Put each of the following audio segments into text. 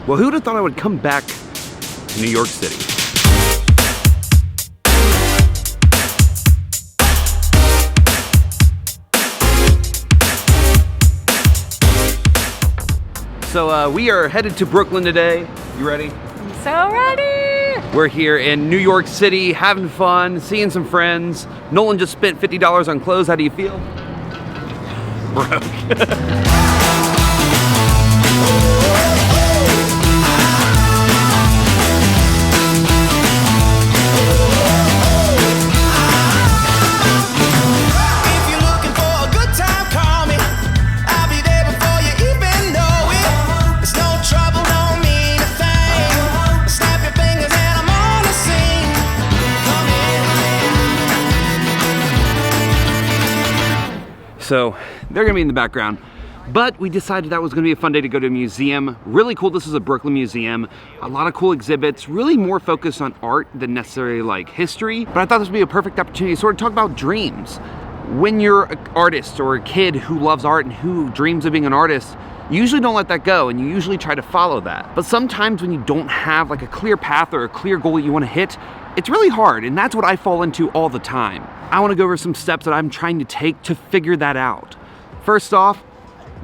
Well, who'd have thought I would come back to New York City? So we are headed to Brooklyn today. You ready? I'm so ready! We're here in New York City, having fun, seeing some friends. Nolan just spent $50 on clothes. How do you feel? Broke. So they're gonna be in the background, but we decided that was gonna be a fun day to go to a museum. Really cool. This is a Brooklyn museum. A lot of cool exhibits, really more focused on art than necessarily like history. But I thought this would be a perfect opportunity to sort of talk about dreams. When you're an artist or a kid who loves art and who dreams of being an artist, you usually don't let that go and you usually try to follow that. But sometimes when you don't have like a clear path or a clear goal that you wanna hit, it's really hard, and that's what I fall into all the time. I wanna go over some steps that I'm trying to take to figure that out. First off,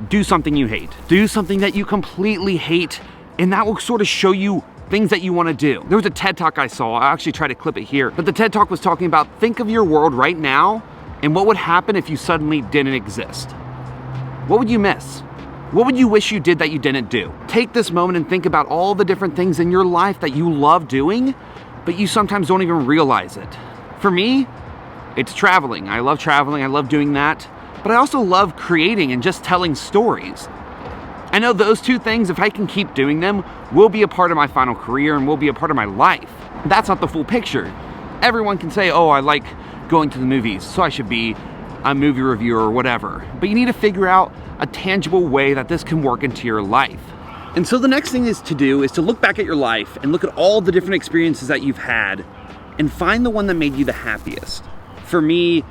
do something you hate. Do something that you completely hate, and that will sort of show you things that you wanna do. There was a TED Talk I saw, I actually tried to clip it here, but the TED Talk was talking about think of your world right now, and what would happen if you suddenly didn't exist? What would you miss? What would you wish you did that you didn't do? Take this moment and think about all the different things in your life that you love doing, but you sometimes don't even realize it. For me, it's traveling. I love traveling, I love doing that, but I also love creating and just telling stories. I know those two things, if I can keep doing them, will be a part of my final career and will be a part of my life. That's not the full picture. Everyone can say, oh, I like going to the movies, so I should be a movie reviewer or whatever. But you need to figure out a tangible way that this can work into your life. And so the next thing is to look back at your life and look at all the different experiences that you've had and find the one that made you the happiest. For me,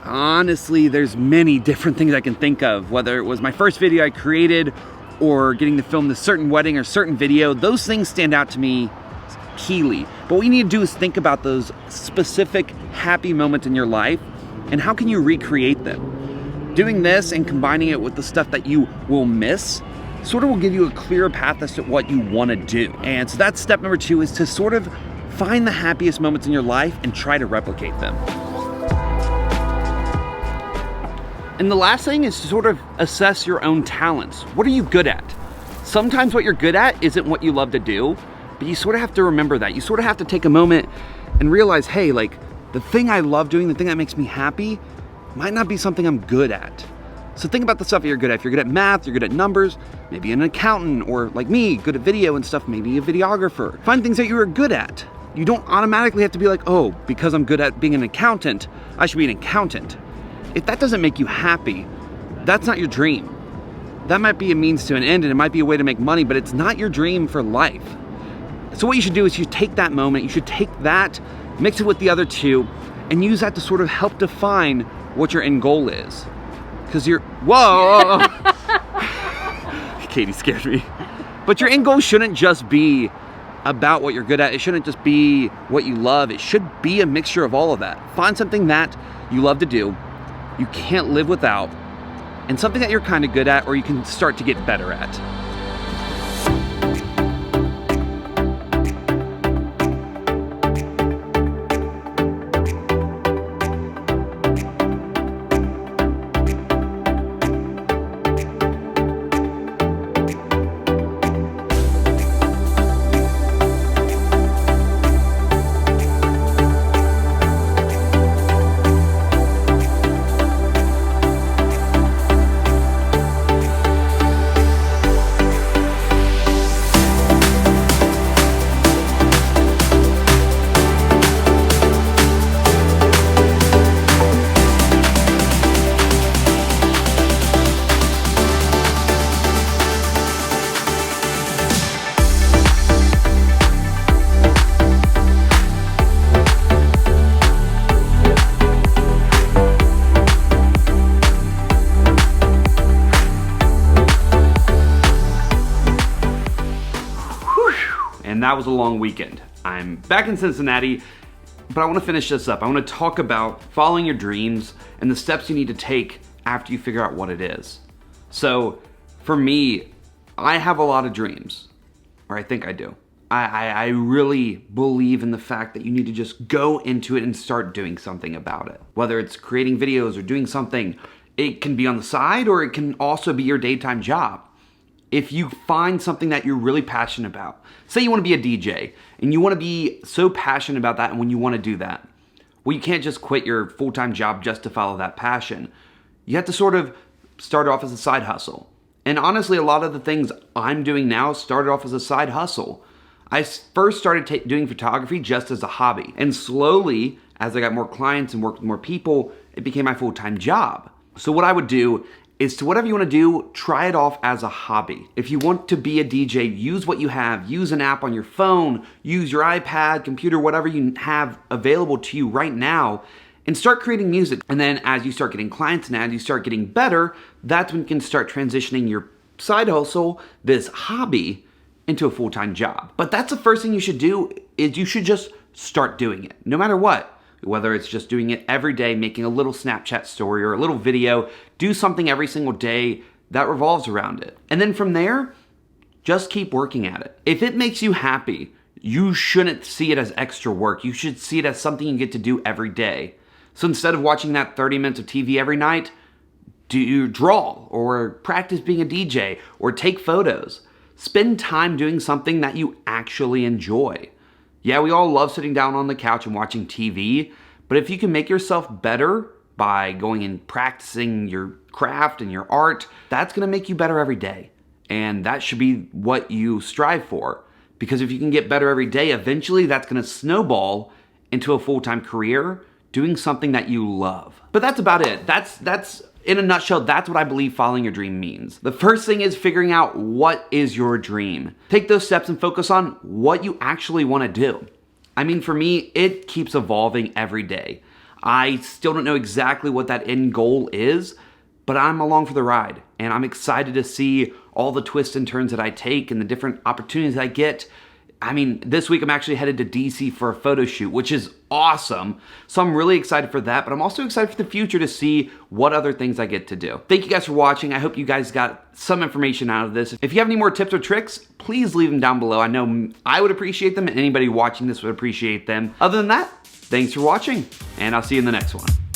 honestly, there's many different things I can think of, whether it was my first video I created or getting to film this certain wedding or certain video. Those things stand out to me keenly. But what you need to do is think about those specific happy moments in your life and how can you recreate them. Doing this and combining it with the stuff that you will miss sort of will give you a clearer path as to what you want to do. And so that's step number 2, is to sort of find the happiest moments in your life and try to replicate them. And the last thing is to sort of assess your own talents. What are you good at? Sometimes what you're good at isn't what you love to do, but you sort of have to remember that. You sort of have to take a moment and realize, hey, like the thing I love doing, the thing that makes me happy, might not be something I'm good at. So think about the stuff that you're good at. If you're good at math, you're good at numbers, maybe an accountant, or like me, good at video and stuff, maybe a videographer. Find things that you are good at. You don't automatically have to be like, oh, because I'm good at being an accountant, I should be an accountant. If that doesn't make you happy, that's not your dream. That might be a means to an end and it might be a way to make money, but it's not your dream for life. So what you should do is you take that moment, you should take that, mix it with the other two, and use that to sort of help define what your end goal is. Because whoa! Katie scared me. But your end goal shouldn't just be about what you're good at. It shouldn't just be what you love. It should be a mixture of all of that. Find something that you love to do, you can't live without, and something that you're kind of good at or you can start to get better at. and that was a long weekend. I'm back in Cincinnati, but I want to finish this up. I want to talk about following your dreams and the steps you need to take after you figure out what it is. So for me, I have a lot of dreams, or I think I do. I really believe in the fact that you need to just go into it and start doing something about it. Whether it's creating videos or doing something, it can be on the side or it can also be your daytime job. If you find something that you're really passionate about, say you want to be a DJ and you want to be so passionate about that, and when you want to do that, well, you can't just quit your full-time job just to follow that passion. You have to sort of start off as a side hustle. And honestly, a lot of the things I'm doing now started off as a side hustle. I first started doing photography just as a hobby. And slowly, as I got more clients and worked with more people, it became my full-time job. So what I would do is, to whatever you want to do, try it off as a hobby. If you want to be a DJ, use what you have. Use an app on your phone, use your iPad, computer, whatever you have available to you right now, and start creating music. And then as you start getting clients and as you start getting better, that's when you can start transitioning your side hustle, this hobby, into a full-time job. But that's the first thing you should do, is you should just start doing it, no matter what. Whether it's just doing it every day, making a little Snapchat story or a little video, do something every single day that revolves around it. And then from there, just keep working at it. If it makes you happy, you shouldn't see it as extra work. You should see it as something you get to do every day. So instead of watching that 30 minutes of TV every night, do you draw or practice being a DJ or take photos. Spend time doing something that you actually enjoy. Yeah, we all love sitting down on the couch and watching TV, but if you can make yourself better by going and practicing your craft and your art, that's gonna make you better every day. And that should be what you strive for. Because if you can get better every day, eventually that's gonna snowball into a full-time career doing something that you love. But that's about it. That's in a nutshell, that's what I believe following your dream means. The first thing is figuring out what is your dream. Take those steps and focus on what you actually want to do. I mean, for me, it keeps evolving every day. I still don't know exactly what that end goal is, but I'm along for the ride, and I'm excited to see all the twists and turns that I take and the different opportunities I get. I mean, this week I'm actually headed to DC for a photo shoot, which is awesome. So I'm really excited for that, but I'm also excited for the future to see what other things I get to do. Thank you guys for watching. I hope you guys got some information out of this. If you have any more tips or tricks, please leave them down below. I know I would appreciate them, and anybody watching this would appreciate them. Other than that, thanks for watching, and I'll see you in the next one.